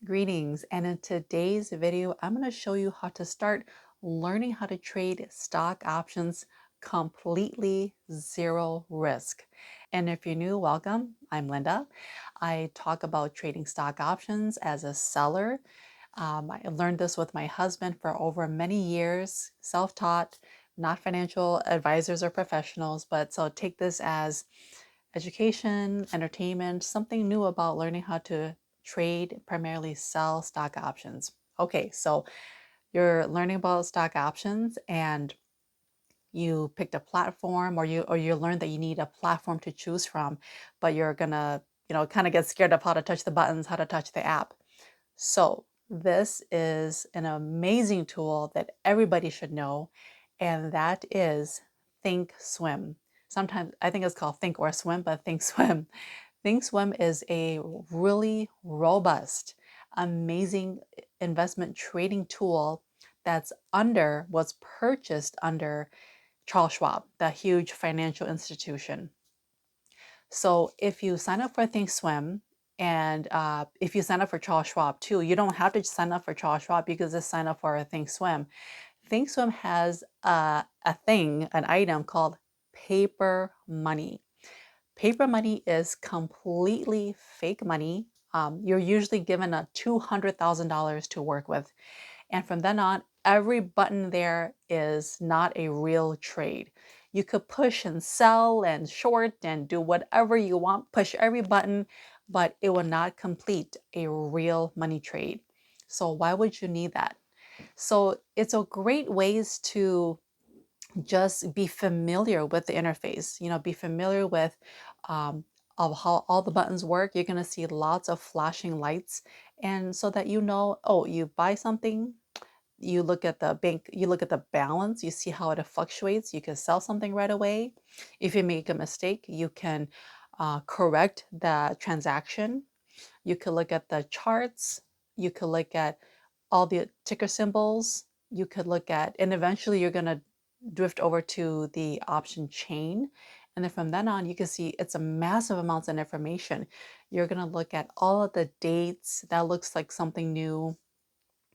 Greetings, and in today's video, I'm going to show you how to start learning how to trade stock options completely zero risk. And if you're new, welcome. I'm Linda. I talk about trading stock options as a seller. I learned this with my husband for over many years, self-taught, not financial advisors or professionals, but so take this as education, entertainment, something new about learning how to trade, primarily sell stock options. Okay, so you're learning about stock options and you picked a platform or you learned that you need a platform to choose from, but you're gonna, kind of get scared of how to touch the buttons, how to touch the app. So this is an amazing tool that everybody should know, and that is Thinkswim. Sometimes I think it's called Think or Swim, but Thinkswim. Thinkswim is a really robust, amazing investment trading tool was purchased under Charles Schwab, the huge financial institution. So if you sign up for Thinkswim, and if you sign up for Charles Schwab too, you don't have to sign up for Charles Schwab. You can just sign up for Thinkswim. Thinkswim has an item called paper money. Paper money is completely fake money. You're usually given a $200,000 to work with. And from then on, every button there is not a real trade. You could push and sell and short and do whatever you want, push every button, but it will not complete a real money trade. So why would you need that? So it's a great ways to just be familiar with the interface, be familiar with of how all the buttons work. You're going to see lots of flashing lights. And so that oh, you buy something, you look at the bank, you look at the balance, you see how it fluctuates. You can sell something right away. If you make a mistake, you can correct the transaction. You could look at the charts. You could look at all the ticker symbols. You could look at, and eventually you're going to drift over to the option chain. And then from then on, you can see it's a massive amounts of information. You're going to look at all of the dates. That looks like something new.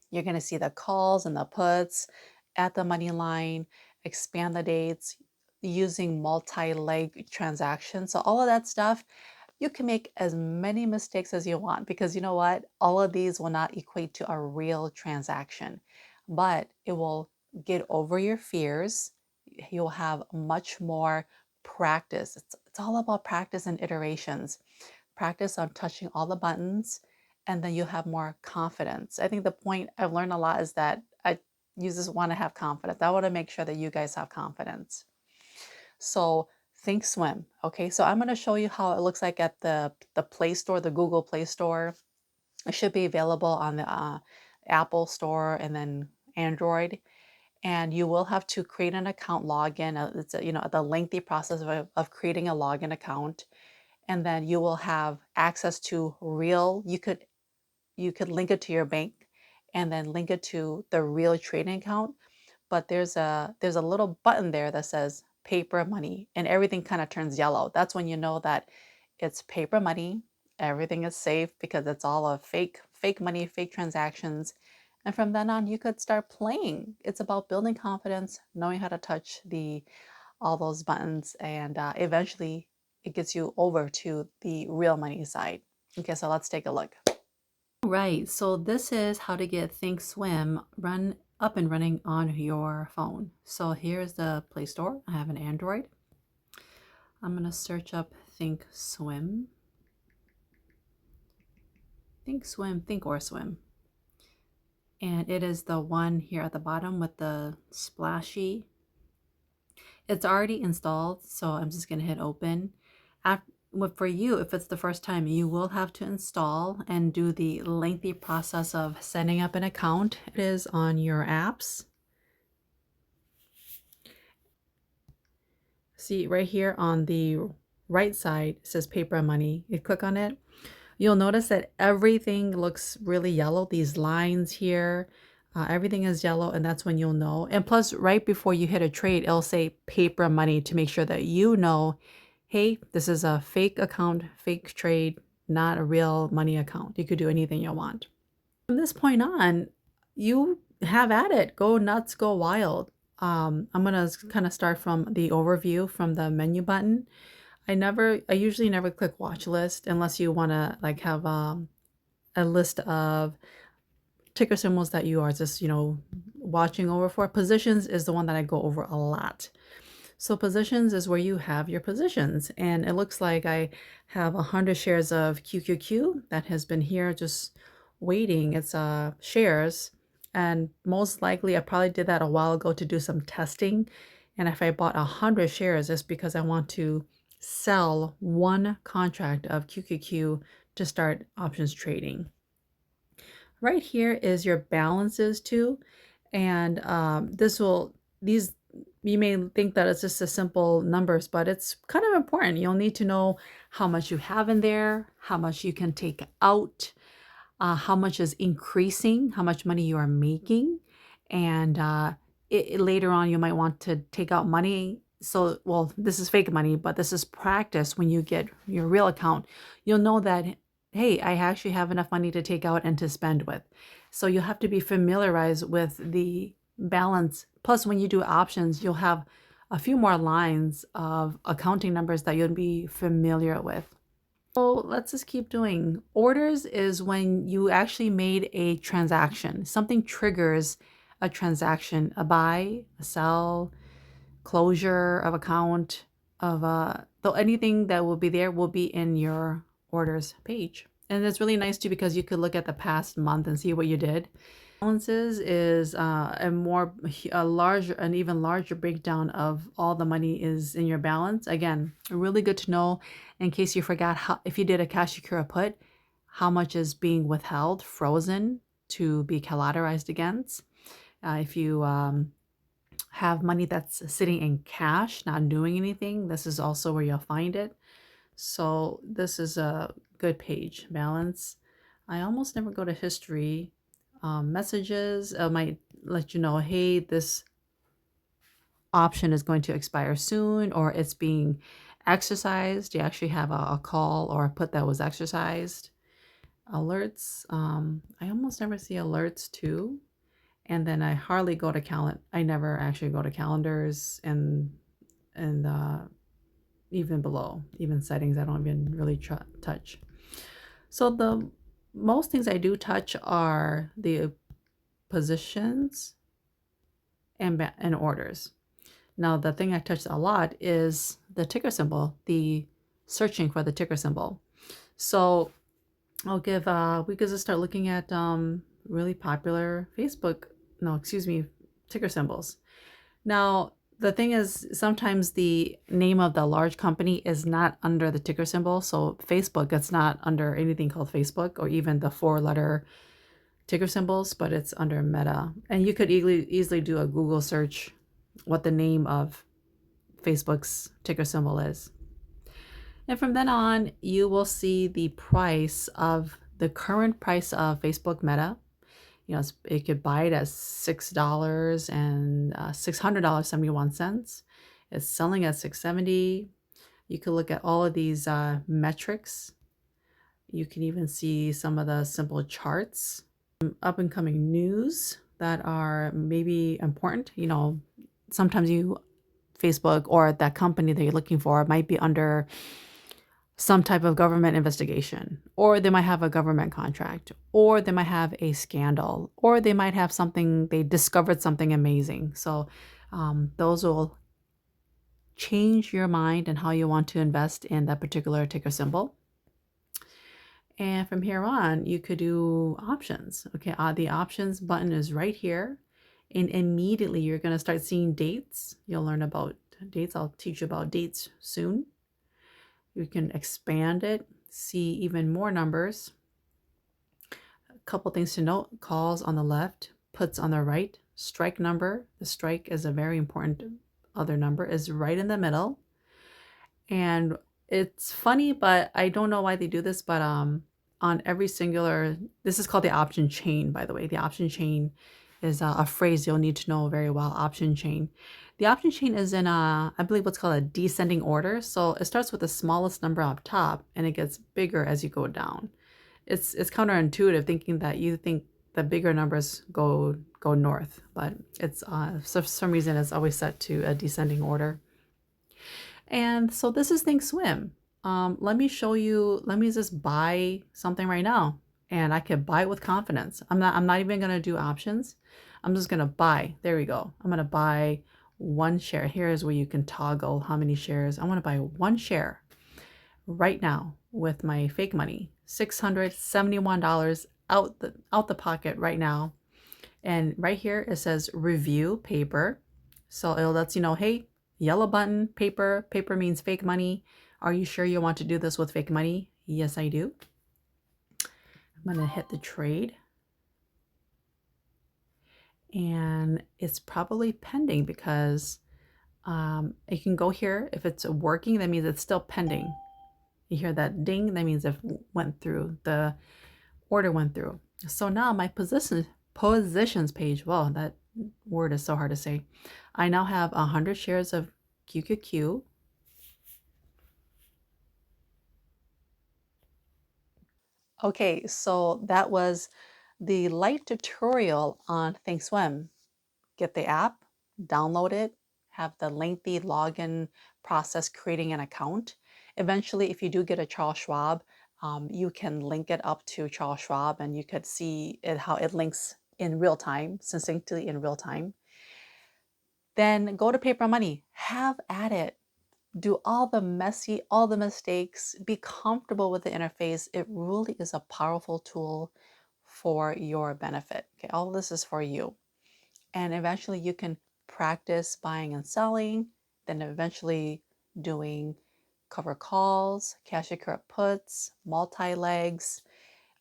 You're going to see the calls and the puts at the money line, expand the dates using multi-leg transactions. So all of that stuff, you can make as many mistakes as you want, because you know what? All of these will not equate to a real transaction, but it will get over your fears. You'll have much more practice. It's all about practice and iterations. Practice on touching all the buttons, and then you'll have more confidence. I think the point I've learned a lot is that you just want to have confidence. I want to make sure that you guys have confidence. So Thinkswim. Okay, so I'm going to show you how it looks like at the Play Store, the Google Play Store. It should be available on the Apple Store and then Android. And you will have to create an account login. It's the lengthy process of creating a login account, and then you will have access to real. You could link it to your bank, and then link it to the real trading account. But there's a little button there that says paper money, and everything kind of turns yellow. That's when you know that it's paper money. Everything is safe because it's all a fake money, fake transactions. And from then on, you could start playing. It's about building confidence, knowing how to touch all those buttons, and eventually it gets you over to the real money side. Okay, so let's take a look. Right, so this is how to get Thinkswim run up and running on your phone. So here's the Play Store. I have an Android. I'm going to search up Thinkswim. Thinkswim, Think or Swim. And it is the one here at the bottom with the splashy. It's already installed, so I'm just going to hit open. For you, if it's the first time, you will have to install and do the lengthy process of setting up an account. It is on your apps. See right here on the right side, it says paper money. You click on it. You'll notice that everything looks really yellow. These lines here, everything is yellow, and that's when you'll know. And plus, right before you hit a trade, it'll say paper money to make sure that you know, hey, this is a fake account, fake trade, not a real money account. You could do anything you want. From this point on, you have at it. Go nuts, go wild. I'm gonna kind of start from the overview from the menu button. I usually never click watch list unless you want to like have a list of ticker symbols that you are just, watching over for. Positions is the one that I go over a lot. So positions is where you have your positions. And it looks like I have 100 shares of QQQ that has been here just waiting. It's shares. And most likely I probably did that a while ago to do some testing. And if I bought 100 shares, it's because I want to sell one contract of QQQ to start options trading. Right here is your balances too. And these, you may think that it's just a simple numbers, but it's kind of important. You'll need to know how much you have in there, how much you can take out, how much is increasing, how much money you are making. And later on, you might want to take out money. So, well, this is fake money, but this is practice. When you get your real account, you'll know that, hey, I actually have enough money to take out and to spend with. So you'll have to be familiarized with the balance. Plus, when you do options, you'll have a few more lines of accounting numbers that you'll be familiar with. So let's just keep doing. Orders is when you actually made a transaction. Something triggers a transaction, a buy, a sell, closure of account, though anything that will be there will be in your orders page. And it's really nice too because you could look at the past month and see what you did. Balances is an even larger breakdown of all the money is in your balance. Again, really good to know in case you forgot if you did a cash secure put, how much is being withheld, frozen to be collateralized against. If you have money that's sitting in cash, not doing anything, this is also where you'll find it. So this is a good page, balance. I almost never go to history. Messages might let you know, hey, this option is going to expire soon, or it's being exercised. You actually have a call or a put that was exercised. Alerts, I almost never see alerts too. And then I hardly go to I never actually go to calendars and even below, even settings I don't even really touch. So the most things I do touch are the positions and orders. Now, the thing I touched a lot is the ticker symbol, the searching for the ticker symbol. So I'll give, we could just start looking at really popular ticker symbols. Now, the thing is, sometimes the name of the large company is not under the ticker symbol. So Facebook, it's not under anything called Facebook or even the 4-letter ticker symbols, but it's under Meta. And you could easily do a Google search what the name of Facebook's ticker symbol is. And from then on, you will see the current price of Facebook Meta. It could buy it at $6 and $600.71. It's selling at $670. You could look at all of these metrics. You can even see some of the simple charts, up and coming news that are maybe important. Sometimes Facebook or that company that you're looking for might be under some type of government investigation, or they might have a government contract, or they might have a scandal, or they might have they discovered something amazing. So those will change your mind and how you want to invest in that particular ticker symbol. And from here on, you could do options. Okay, the options button is right here. And immediately you're going to start seeing dates. You'll learn about dates. I'll teach you about dates soon. You can expand it, see even more numbers. A couple things to note: calls on the left, puts on the right, strike number. The strike is a very important other number, is right in the middle. And it's funny, but I don't know why they do this, but on every singular, this is called the option chain, by the way. The option chain is a phrase you'll need to know very well, option chain. The option chain is in I believe what's called a descending order. So it starts with the smallest number up top and it gets bigger as you go down. It's counterintuitive thinking that you think the bigger numbers go north, but it's so for some reason it's always set to a descending order. And so this is Thinkswim. Let me show you. Let me just buy something right now, and I can buy it with confidence. I'm not even gonna do options. I'm just gonna buy. There we go. I'm gonna buy one share. Here is where you can toggle how many shares. I want to buy one share right now with my fake money. $671 out the pocket right now. And right here it says review paper. So it lets you know, hey, yellow button, paper. Paper means fake money. Are you sure you want to do this with fake money? Yes, I do. I'm going to hit the trade. And it's probably pending because you can go here. If it's working, that means it's still pending. You hear that ding, that means it went through. The order went through. So now my positions page, well, that word is so hard to say. I now have 100 shares of QQQ. Okay, so that was the light tutorial on Thinkswim. Get the app, download it, have the lengthy login process creating an account. Eventually, if you do get a Charles Schwab, you can link it up to Charles Schwab and you could see how it links in real time, succinctly in real time. Then go to Paper Money, have at it. Do all the mistakes, be comfortable with the interface. It really is a powerful tool for your benefit. Okay, all of this is for you. And eventually you can practice buying and selling, then eventually doing cover calls, cash accurate puts, multi-legs.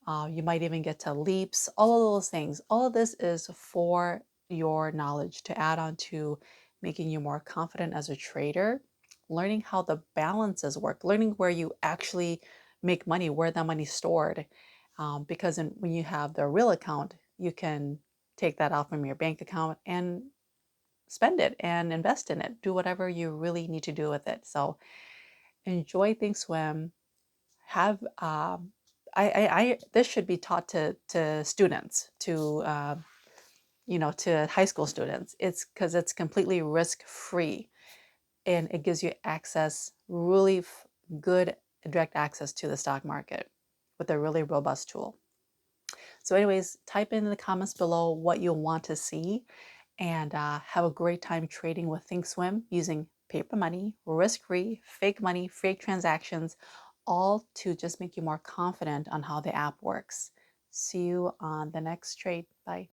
You might even get to leaps, all of those things. All of this is for your knowledge to add on to making you more confident as a trader, learning how the balances work, learning where you actually make money, where that money's stored. Because when you have the real account, you can take that out from your bank account and spend it and invest in it. Do whatever you really need to do with it. So enjoy Thinkswim. Have this should be taught to students, to to high school students. It's because it's completely risk free, and it gives you access, really good direct access to the stock market with a really robust tool. So anyways, type in the comments below what you want to see, and have a great time trading with Thinkswim using paper money, risk-free, fake money, fake transactions, all to just make you more confident on how the app works. See you on the next trade. Bye.